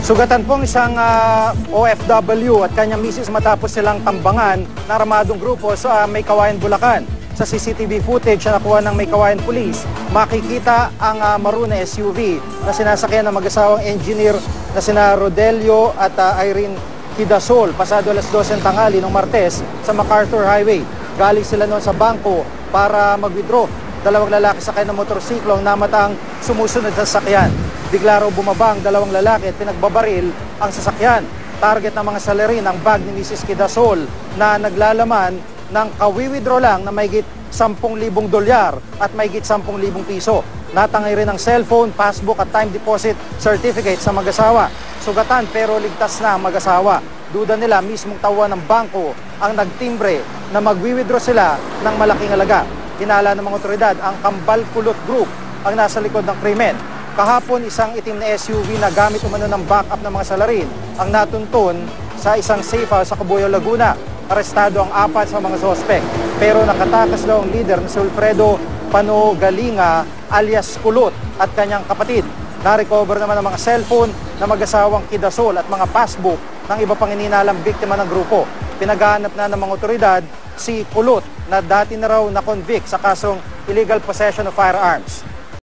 Sugatan pong isang OFW at kanyang misis matapos silang tambangan ng armadong grupo sa May Kawayan, Bulacan. Sa CCTV footage na nakuha ng May Kawayan Police, makikita ang maroon na SUV na sinasakyan ng mag-asawang engineer na sina Rodelio at Irene Kidasol pasado alas 12 ng tanghali ng Martes sa MacArthur Highway. Galing sila noon sa bangko para mag-withdraw. Dalawang lalaki sakay ng motorsiklo ang namataang sumusunod sa sasakyan. Bigla raw bumaba ang dalawang lalaki at pinagbabaril ang sasakyan. Target ng mga salarin ang bag ni Mrs. Kidasol na naglalaman ng kawi-withdraw lang na mahigit 10,000 dolyar at mahigit 10,000 piso. Natangay rin ang cellphone, passbook at time deposit certificate sa mag-asawa. Sugatan pero ligtas na ang mag-asawa. Duda nila mismong tauhan ng bangko ang nagtimbre na mag-withdraw sila ng malaking halaga. Hinala ng mga otoridad ang Kambal Kulot Group ang nasa likod ng krimen. Kahapon, isang itim na SUV na gamit umano ng backup ng mga salarin ang natuntun sa isang safe house sa Cabuyao, Laguna. Arestado ang 4 sa mga sospek. Pero nakatakas daw ang leader na si Wilfredo Panogalinga alias Kulot at kanyang kapatid. Na-recover naman ang mga cellphone na mag-asawang Kidasol at mga passbook ng iba pang ininalang biktima ng grupo. Pinaghahanap na ng mga otoridad si Kulot na dati na raw na-convict sa kasong illegal possession of firearms.